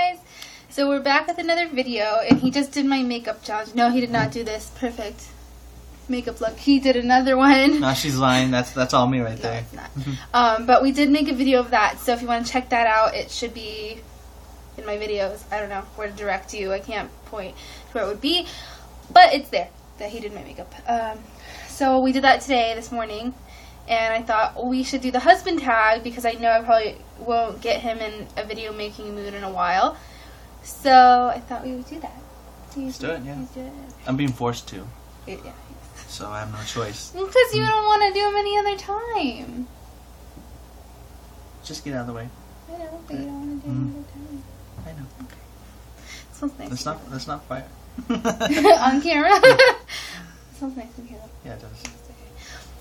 guys! So we're back with another video, and he just did my makeup challenge. No, he did not do this perfect makeup look. He did another one. No, she's lying. That's all me right there. No, it's not. But we did make a video of that, so if you want to check that out, it should be in my videos. I don't know where to direct you. I can't point to where it would be, but it's there that he did my makeup. So we did that today, this morning, and I thought we should do the husband tag because I know I probably won't get him in a video making mood in a while. So I thought we would do that. Let's do it, yeah. I'm being forced to. Yeah. So I have no choice. Because you don't want to do them any other time. Just get out of the way. I know, but you don't want to do them another time. I know. Okay. Smells nice. Let's not fight. On camera? Smells nice in here. Yeah, it does.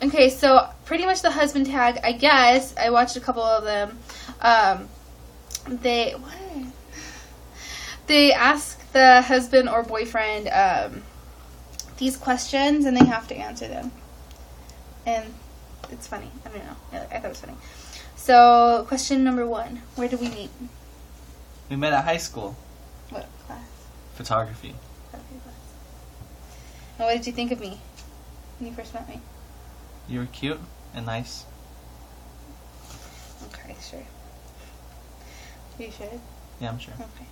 Okay, so pretty much the husband tag, I guess. I watched a couple of them. They ask the husband or boyfriend these questions, and they have to answer them. And it's funny. I don't know. I thought it was funny. So, question number 1. Where did we meet? We met at high school. What class? Photography. Photography class. And what did you think of me when you first met me? You were cute and nice. Okay, sure. Are you sure? Yeah, I'm sure. Okay.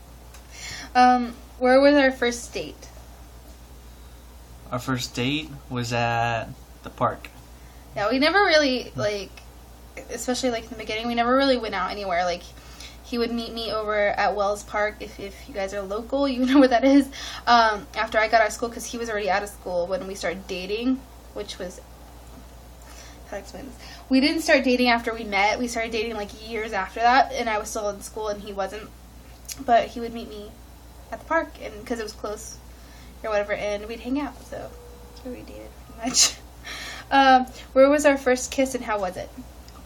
Where was our first date? Our first date was at the park. Yeah, we never really, especially in the beginning, we never really went out anywhere. He would meet me over at Wells Park. If you guys are local, you know where that is. After I got out of school, because he was already out of school when we started dating, which was... How to explain this? We didn't start dating after we met. We started dating years after that, and I was still in school and he wasn't. But he would meet me at the park, and because it was close or whatever, and we'd hang out. So that's where we dated pretty much. Where was our first kiss and how was it?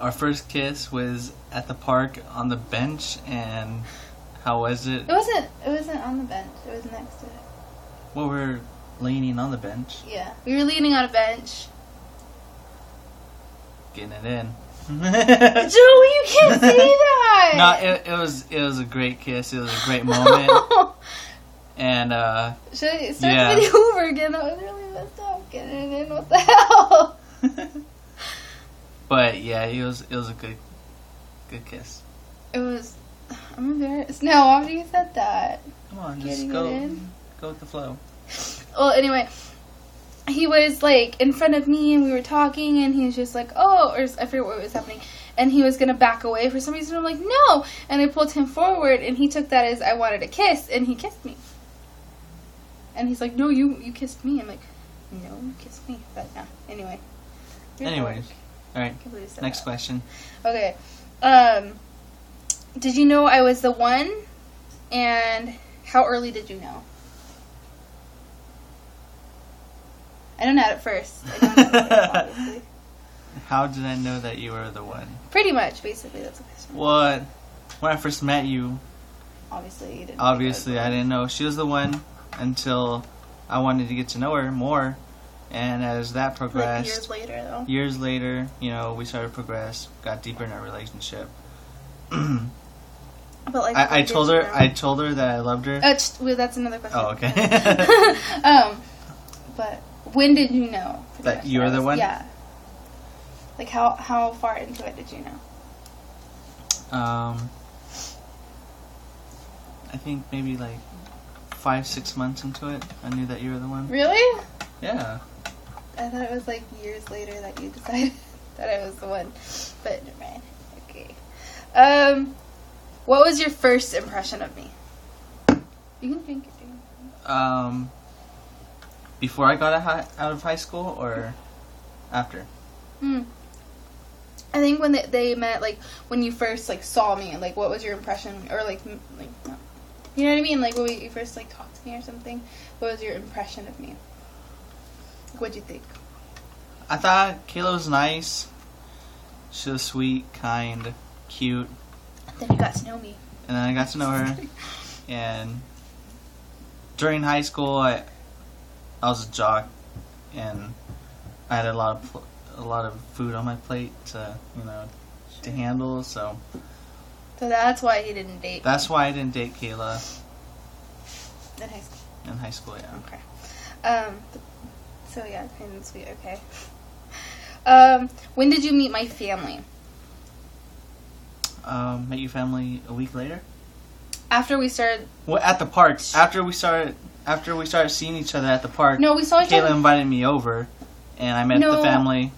Our first kiss was at the park on the bench, and how was it? It wasn't on the bench. It was next to it. Well, we were leaning on the bench. Yeah, we were leaning on a bench. Getting it in. Joey, you can't say that. No, it was a great kiss. It was a great moment. And should I start the video over again? That was really messed up. Getting it in. What the hell? But yeah, it was a good kiss. It was. I'm embarrassed now after you said that. Come on, just go with the flow. Well, anyway. He was in front of me and we were talking and he was just oh, or I forget what was happening, and he was gonna back away for some reason. I'm like, no, and I pulled him forward and he took that as I wanted a kiss, and he kissed me. And he's like, no, you kissed me. I'm like, no, you kissed me. But yeah, anyway. Anyways, alright, next question. Okay, did you know I was the one, and how early did you know? I don't know at first. I don't know obviously. How did I know that you were the one? Pretty much, basically, that's the question. What? When I first met you... Obviously, you didn't. Obviously, I didn't know she was the one until I wanted to get to know her more. And as that progressed... years later, though. Years later, we started to progress, got deeper in our relationship. But I told her that I loved her. Well, that's another question. Oh, okay. But... When did you know? That you were the one? Yeah. How far into it did you know? I think maybe 5-6 months into it, I knew that you were the one. Really? Yeah. I thought it was years later that you decided that I was the one. But never mind. Okay. What was your first impression of me? You can drink your drink. Before I got out of high school or after? I think when they met, when you first saw me, what was your impression, or you know what I mean? When you first talked to me or something, what was your impression of me? What'd you think? I thought Kayla was nice. She was sweet, kind, cute. Then you got to know me. And then I got to know her. And during high school, I was a jock, and I had a lot of food on my plate to handle. So So that's why he didn't date. That's why I didn't date Kayla. In high school. In high school, yeah. Okay. So yeah, kind of sweet. Okay. When did you meet my family? Met your family a week later. After we started. Well, at the park. After we started seeing each other at the park. No, we saw each other. Kayla invited me over, and I met the family.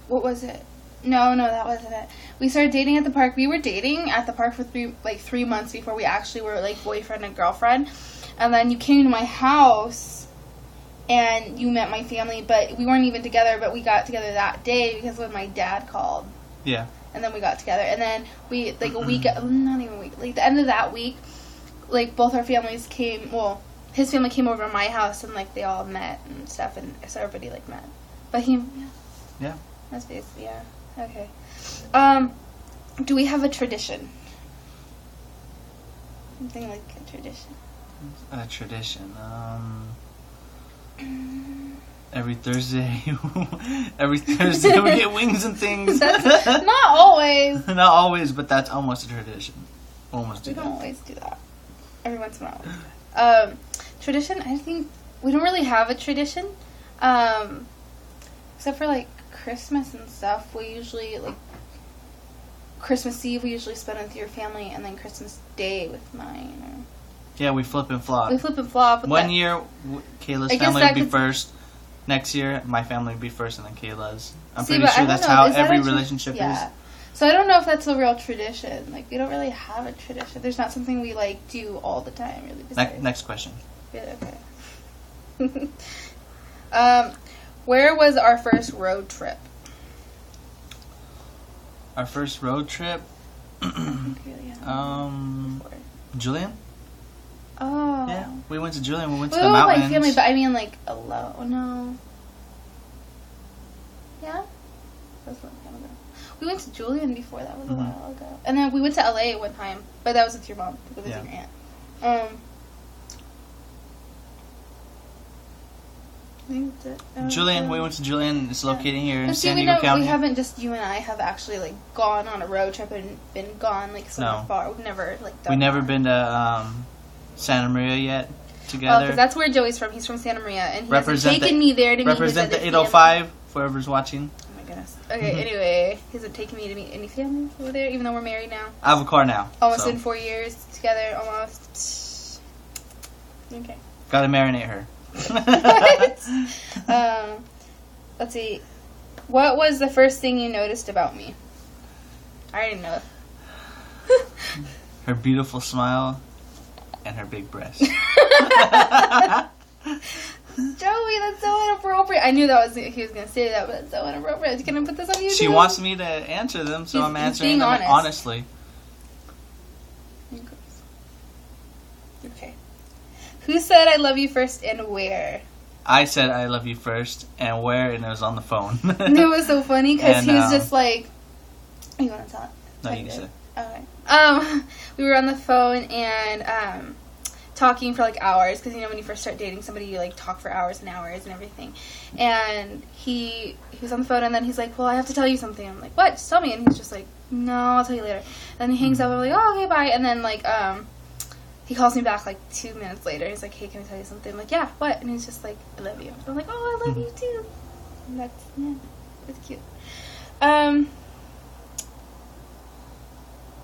What was it? No, that wasn't it. We started dating at the park. We were dating at the park for 3 months before we actually were like boyfriend and girlfriend. And then you came to my house, and you met my family. But we weren't even together. But we got together that day because when my dad called. Yeah. And then we got together. And then we like a week, not even a week, like the end of that week, like both our families came. Well, his family came over to my house, and like they all met and stuff, and so everybody like met. But he. Yeah. That's basically, yeah. Okay. Do we have a tradition? Something like a tradition. A tradition. Every Thursday we get wings and things. That's not always. Not always, but that's almost a tradition. Almost. We don't always do that. Every once in a while. Tradition. I think we don't really have a tradition, except for like Christmas and stuff. We usually like Christmas Eve. We usually spend with your family, and then Christmas Day with mine. Or... Yeah, we flip and flop. One year, Kayla's family would be first. Next year, my family would be first, and then Kayla's. I'm pretty sure that's how every relationship is. So I don't know if that's a real tradition. Like, we don't really have a tradition. There's not something we like do all the time. Really. Next question. Yeah, okay. Where was our first road trip? Our first road trip? Julian? Oh. Yeah, we went to Julian. We went to the mountains. My family, but I mean like alone. No. Yeah? That's a long time ago. We went to Julian before. That was a while ago. And then we went to LA one time, but that was with your mom. With your aunt. Julian, we went to Julian. It's located here in San Diego County. We haven't just you and I have actually like gone on a road trip and been gone like so far. We've never like done. We've never been to Santa Maria yet together. Because that's where Joey's from. He's from Santa Maria, and he hasn't taken me there to meet. Represent the 805. For whoever's watching. Oh my goodness. Okay. Anyway, he hasn't taken me to meet any family over there, even though we're married now. I have a car now. Almost been 4 years together. Almost. Okay. Gotta marinate her. Let's see. What was the first thing you noticed about me? I already know. Her beautiful smile and her big breasts. Joey, that's so inappropriate. I knew he was going to say that, but it's so inappropriate. Can I put this on YouTube? She wants me to answer them, so I'm answering them honestly. Okay. Who said I love you first and where? I said I love you first and where, and it was on the phone. And it was so funny because he was just like, you want to tell it? No, you can say. Okay. We were on the phone and talking for like hours because when you first start dating somebody you like talk for hours and hours and everything, and he was on the phone and then he's like, well, I have to tell you something. I'm like, what? Just tell me. And he's just like, no, I'll tell you later. And then he hangs up. I'm like, oh, okay, bye. And then like he calls me back like 2 minutes later. He's like, hey, can I tell you something? I'm like, yeah, what? And he's just like, I love you. I'm like, oh, I love you too. And that's cute.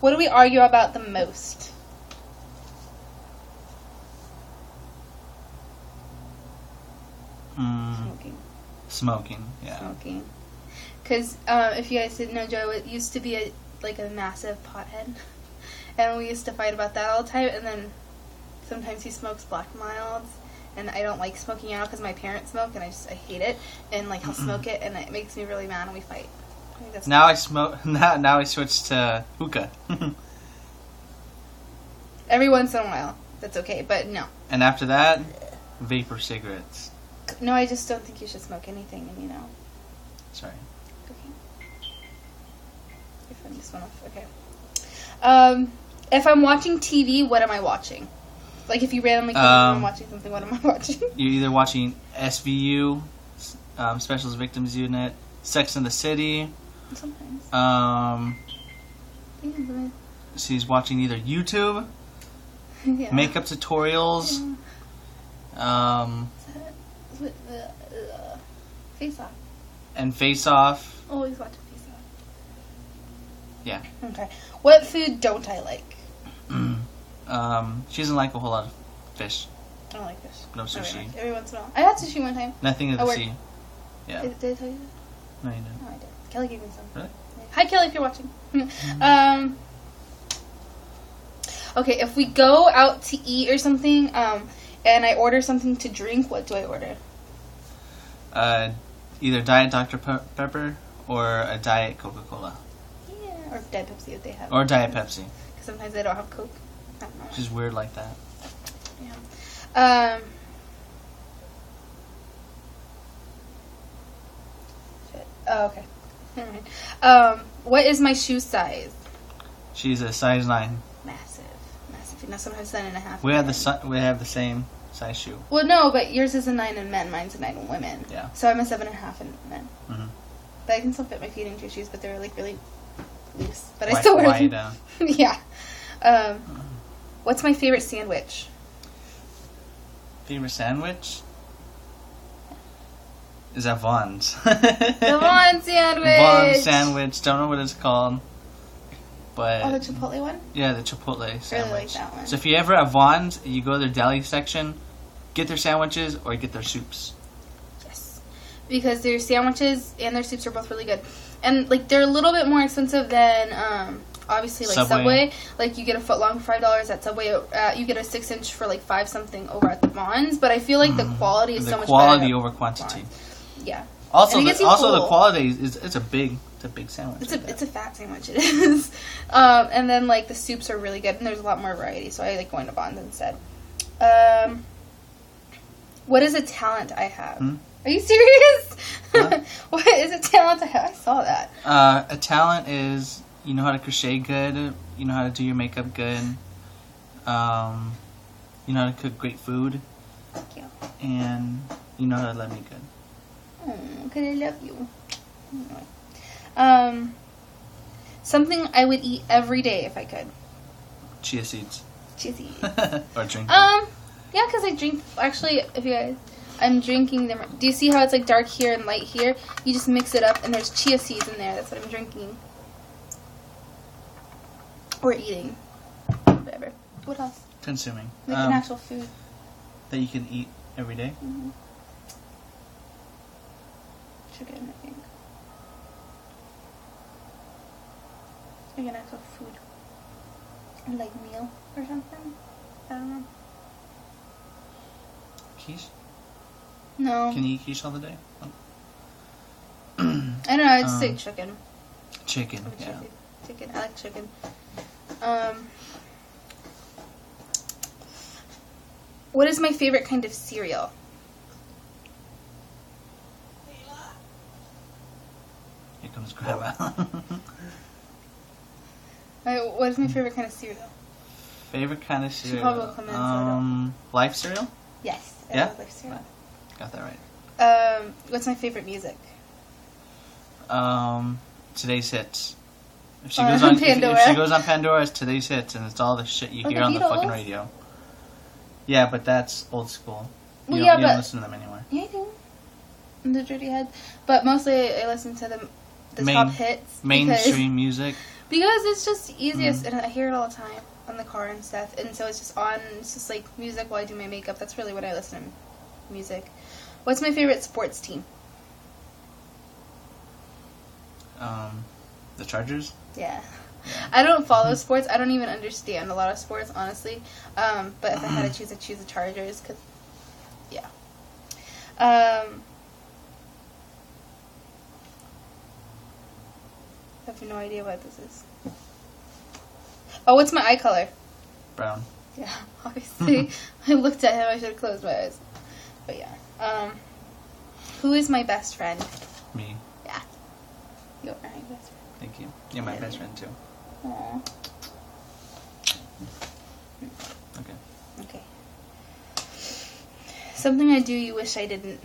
What do we argue about the most? Smoking, yeah. Smoking. Because if you guys didn't know, Joe used to be a massive pothead. And we used to fight about that all the time. And then sometimes he smokes Black Milds. And I don't like smoking now because my parents smoke. And I hate it. And like he'll smoke it and it makes me really mad and we fight. Now I smoke. Now I switched to hookah. Every once in a while. That's okay. But no. And after that, vapor cigarettes. No, I just don't think you should smoke anything, and Sorry. Okay. If I just went off. Okay. If I'm watching TV, what am I watching? Like, if you randomly come and I'm watching something, what am I watching? You're either watching SVU, Special Victims Unit, Sex and the City. Sometimes. she's watching either YouTube, Yeah. makeup tutorials, Face Off. and Face Off. Always watching Face Off. Yeah. Okay. What food don't I like? She doesn't like a whole lot of fish. I don't like fish. No sushi. Every once in a while. I had sushi one time. Nothing of the work. sea. Yeah. Did I tell you that? No, you didn't. No, I did. Kelly gave me some. Really? Hi, Kelly, if you're watching. Okay, if we go out to eat or something, and I order something to drink, what do I order? Either Diet Dr. Pepper or a Diet Coca-Cola. Yeah, or Diet Pepsi if they have. Or Diet Pepsi. Because sometimes they don't have Coke. I don't know. Which is weird like that. Yeah. Shit. Oh, okay. Never mind. What is my shoe size? She's a size 9. Massive. Now sometimes 9.5. We have the same size shoe. Well, no, but yours is a 9 in men, mine's a 9 in women. Yeah. So I'm a 7.5 in men. Mm-hmm. But I can still fit my feet into shoes, but they're like really loose. But I still wear them. Down. Yeah. What's my favorite sandwich? Favorite sandwich? Is that Vaughn's. The Vaughn sandwich. Vaughn's sandwich. Don't know what it's called. But Oh, the Chipotle one? yeah, the Chipotle sandwich. I really like that one. So if you ever at Vaughn's, you go to their deli section, get their sandwiches or get their soups. Yes. Because their sandwiches and their soups are both really good. And, like, they're a little bit more expensive than, obviously, like, Subway. Like, you get a foot long for $5 at Subway. You get a 6-inch for, like, $5-something over at the Vaughn's. But I feel like the quality is so much better. The quality over quantity. Yeah. Also, the quality is it's a big sandwich. It's a fat sandwich. It is. And then like the soups are really good, and there's a lot more variety. So I like going to Bonds instead. What is a talent I have? Are you serious? Huh? What is a talent I have? I saw that. A talent is you know how to crochet good. You know how to do your makeup good. You know how to cook great food. Thank you. And you know how to love me good. Oh, because I love you. Something I would eat every day if I could. Chia seeds. Chia seeds. Or drink. Yeah, because I drink. Actually, if you guys, I'm drinking them. Do you see how it's like dark here and light here? You just mix it up, and there's chia seeds in there. That's what I'm drinking. Or eating. Whatever. What else? Consuming. Like an actual food. That you can eat every day. Mm-hmm. Chicken, I think. Like an actual food. Like meal or something. I don't know. Quiche? No. Can you eat quiche all the day? I don't know, I'd say chicken. Chicken, yeah. Chicken. I like chicken. What is my favorite kind of cereal? Here comes Grandma. What is my favorite kind of cereal? Favorite kind of cereal? Probably will come in, so I don't. Life cereal? Yes. I Yeah? love Life cereal. Got that right. What's my favorite music? Today's Hits. If she goes on Pandora. if she goes on Pandora, it's Today's Hits, and it's all the shit you hear on the fucking radio. Yeah, but that's old school. Well, you yeah, don't but listen to them anymore. Yeah, I do. The Dirty Head, but mostly I listen to the top hits. Mainstream music. Because it's just easiest, and I hear it all the time on the car and stuff, and so it's just on. It's just like music while I do my makeup. That's really what I listen to. Music. What's my favorite sports team? The Chargers. Yeah. I don't follow sports. I don't even understand a lot of sports, honestly. But if I had to choose, I'd choose the Chargers. Cause, yeah. I have no idea what this is. Oh, what's my eye color? Brown. Yeah, obviously. I looked at him. I should have closed my eyes. But yeah. Who is my best friend? Me. Yeah. You're my best friend. Thank you. You're my best friend too. Aww. Okay. Okay. Something I do you wish I didn't.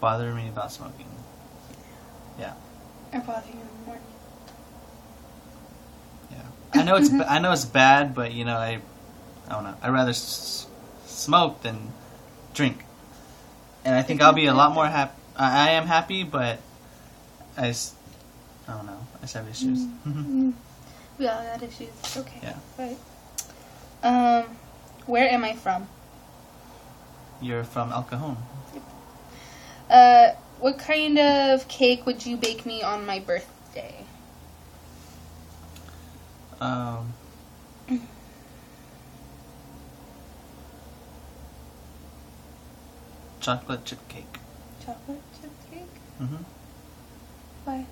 bother me about smoking. Yeah. Or bother you in the morning. Yeah. I know it's bad, but you know, I don't know. I'd rather smoke than drink. And I think I'll be a lot more happy. I am happy, but I don't know. I just have issues. Mm-hmm. We all got issues. Okay. Yeah. Right. Where am I from? You're from El Cajon. What kind of cake would you bake me on my birthday? Chocolate chip cake. Chocolate chip cake? Mm-hmm. Why?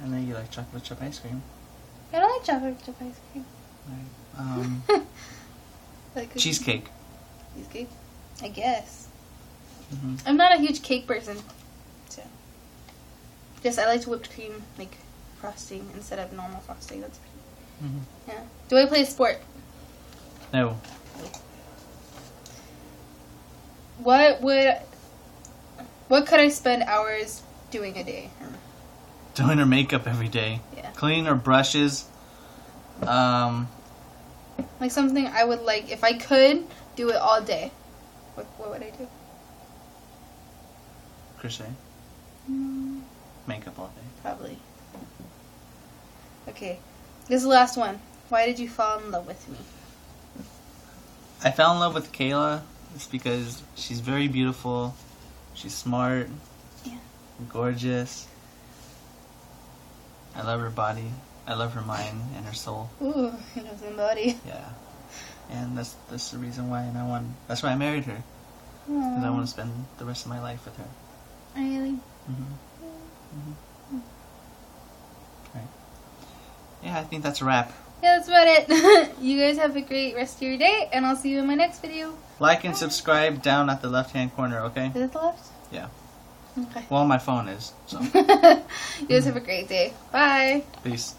I know you like chocolate chip ice cream. I don't like chocolate chip ice cream. Right. Like Cheesecake. Cheesecake? I guess. Mm-hmm. I'm not a huge cake person. So. Just I like whipped cream, like frosting instead of normal frosting. That's pretty. Mm-hmm. Yeah. Do I play a sport? No. What could I spend hours doing a day? Doing her makeup every day. Yeah. Cleaning her brushes. Like something I would like, if I could, do it all day. What would I do? Crochet. Makeup all day. Probably. Okay. This is the last one. Why did you fall in love with me? I fell in love with Kayla. It's because she's very beautiful. She's smart. Yeah. Gorgeous. I love her body. I love her mind and her soul. Ooh, you know somebody. Yeah. And that's the reason why. And that's why I married her. Because I want to spend the rest of my life with her. Really? Right. Yeah, I think that's a wrap. Yeah, that's about it. You guys have a great rest of your day, and I'll see you in my next video. Like and subscribe down at the left-hand corner, okay? Is it the left? Yeah. Okay. Well, my phone is, so. You guys have a great day. Bye. Peace.